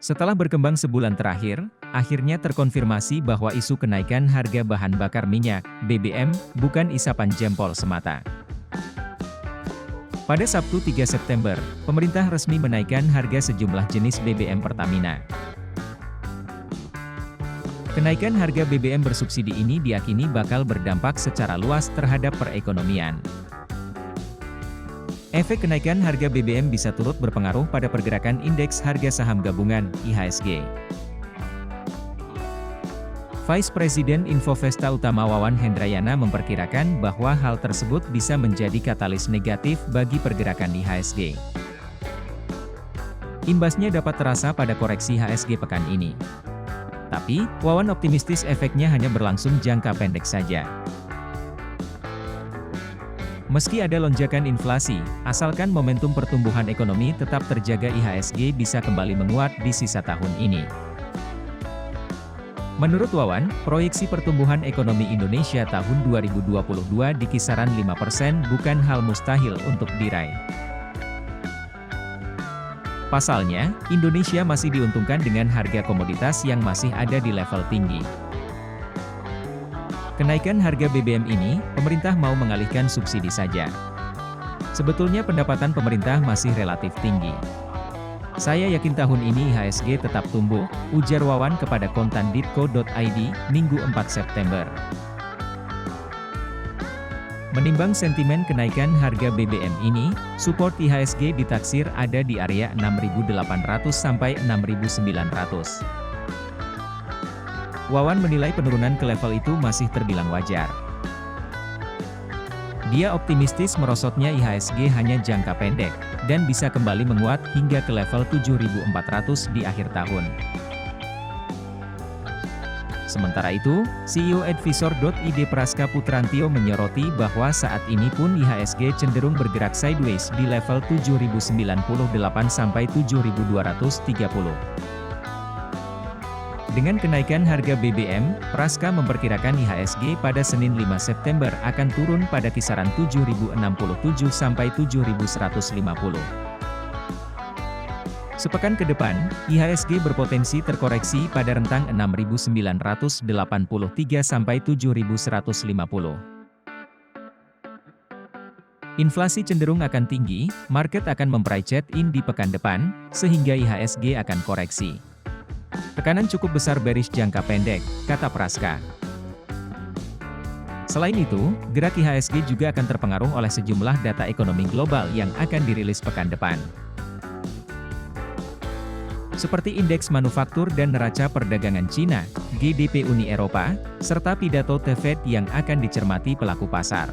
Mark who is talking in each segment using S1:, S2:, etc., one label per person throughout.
S1: Setelah berkembang sebulan terakhir, akhirnya terkonfirmasi bahwa isu kenaikan harga bahan bakar minyak, BBM, bukan isapan jempol semata. Pada Sabtu 3 September, pemerintah resmi menaikkan harga sejumlah jenis BBM Pertamina. Kenaikan harga BBM bersubsidi ini diyakini bakal berdampak secara luas terhadap perekonomian. Efek kenaikan harga BBM bisa turut berpengaruh pada pergerakan indeks harga saham gabungan, IHSG. Vice President Infovesta Utama Wawan Hendrayana memperkirakan bahwa hal tersebut bisa menjadi katalis negatif bagi pergerakan IHSG. Imbasnya dapat terasa pada koreksi IHSG pekan ini. Tapi, Wawan optimistis efeknya hanya berlangsung jangka pendek saja. Meski ada lonjakan inflasi, asalkan momentum pertumbuhan ekonomi tetap terjaga, IHSG bisa kembali menguat di sisa tahun ini. Menurut Wawan, proyeksi pertumbuhan ekonomi Indonesia tahun 2022 di kisaran 5% bukan hal mustahil untuk diraih. Pasalnya, Indonesia masih diuntungkan dengan harga komoditas yang masih ada di level tinggi. Kenaikan harga BBM ini, pemerintah mau mengalihkan subsidi saja. Sebetulnya pendapatan pemerintah masih relatif tinggi. Saya yakin tahun ini IHSG tetap tumbuh, ujar Wawan kepada kontanditco.id, Minggu 4 September. Menimbang sentimen kenaikan harga BBM ini, support IHSG ditaksir ada di area 6.800 sampai 6.900. Wawan menilai penurunan ke level itu masih terbilang wajar. Dia optimistis merosotnya IHSG hanya jangka pendek, dan bisa kembali menguat hingga ke level 7.400 di akhir tahun. Sementara itu, CEO Advisor.id Praska Putrantio menyoroti bahwa saat ini pun IHSG cenderung bergerak sideways di level 7.098 sampai 7.230. Dengan kenaikan harga BBM, Praska memperkirakan IHSG pada Senin 5 September akan turun pada kisaran 7.067 sampai 7.150. Sepekan ke depan, IHSG berpotensi terkoreksi pada rentang 6.983 sampai 7.150. Inflasi cenderung akan tinggi, market akan memprice in di pekan depan, sehingga IHSG akan koreksi. Tekanan cukup besar bearish jangka pendek, kata Praska. Selain itu, gerak IHSG juga akan terpengaruh oleh sejumlah data ekonomi global yang akan dirilis pekan depan. Seperti indeks manufaktur dan neraca perdagangan Cina, GDP Uni Eropa, serta pidato The Fed yang akan dicermati pelaku pasar.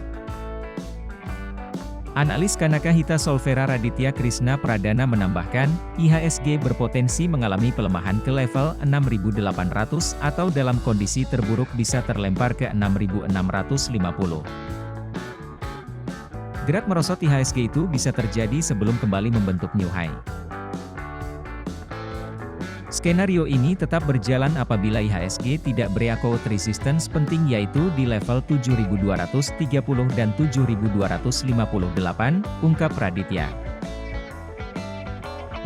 S1: Analis Kanaka Solvera Raditya Krishna Pradana menambahkan, IHSG berpotensi mengalami pelemahan ke level 6.800 atau dalam kondisi terburuk bisa terlempar ke 6.650. Gerak merosot IHSG itu bisa terjadi sebelum kembali membentuk new high. Skenario ini tetap berjalan apabila IHSG tidak breakout resistance penting yaitu di level 7.230 dan 7.258, ungkap Raditya.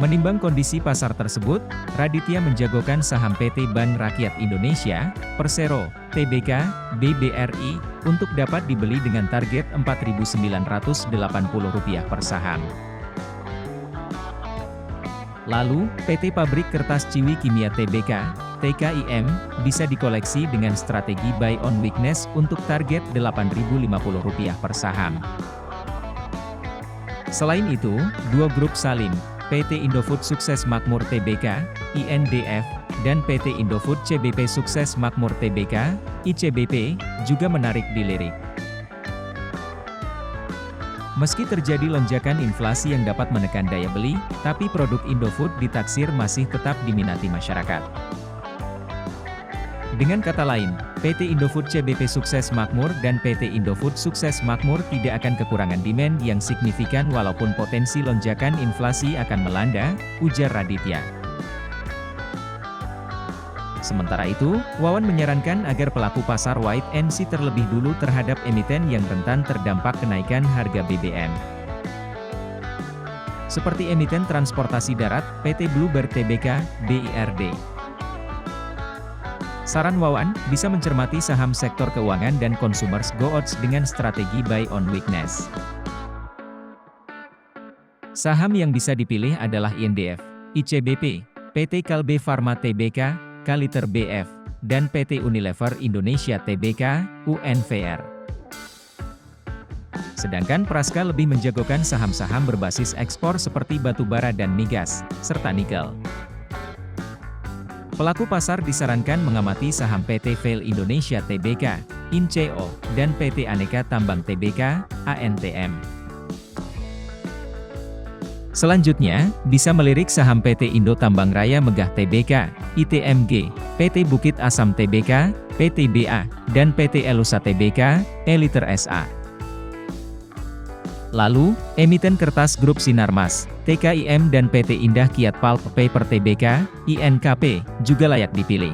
S1: Menimbang kondisi pasar tersebut, Raditya menjagokan saham PT Bank Rakyat Indonesia, Persero, TBK, BBRI, untuk dapat dibeli dengan target Rp4.980 per saham. Lalu, PT Pabrik Kertas Ciwi Kimia Tbk, TKIM, bisa dikoleksi dengan strategi buy on weakness untuk target Rp8.050 per saham. Selain itu, dua grup Salim, PT Indofood Sukses Makmur Tbk, INDF, dan PT Indofood CBP Sukses Makmur Tbk, ICBP, juga menarik dilirik. Meski terjadi lonjakan inflasi yang dapat menekan daya beli, tapi produk Indofood ditaksir masih tetap diminati masyarakat. Dengan kata lain, PT Indofood CBP Sukses Makmur dan PT Indofood Sukses Makmur tidak akan kekurangan demand yang signifikan walaupun potensi lonjakan inflasi akan melanda, ujar Raditya. Sementara itu, Wawan menyarankan agar pelaku pasar wait and see terlebih dulu terhadap emiten yang rentan terdampak kenaikan harga BBM. seperti emiten transportasi darat, PT Bluebird Tbk, BIRD. Saran Wawan, bisa mencermati saham sektor keuangan dan consumers goods dengan strategi buy on weakness. Saham yang bisa dipilih adalah INDF, ICBP, PT Kalbe Farma Tbk, Kaliter BF, dan PT Unilever Indonesia Tbk, UNVR. Sedangkan Praska lebih menjagokan saham-saham berbasis ekspor seperti batubara dan migas, serta nikel. Pelaku pasar disarankan mengamati saham PT Vail Indonesia Tbk, INCO, dan PT Aneka Tambang Tbk, ANTM. Selanjutnya, bisa melirik saham PT Indo Tambang Raya Megah Tbk, ITMG, PT Bukit Asam Tbk, PTBA, dan PT Elusa Tbk, Eliter SA. Lalu, emiten kertas grup Sinarmas, TKIM dan PT Indah Kiat Pulp Paper Tbk, INKP, juga layak dipilih.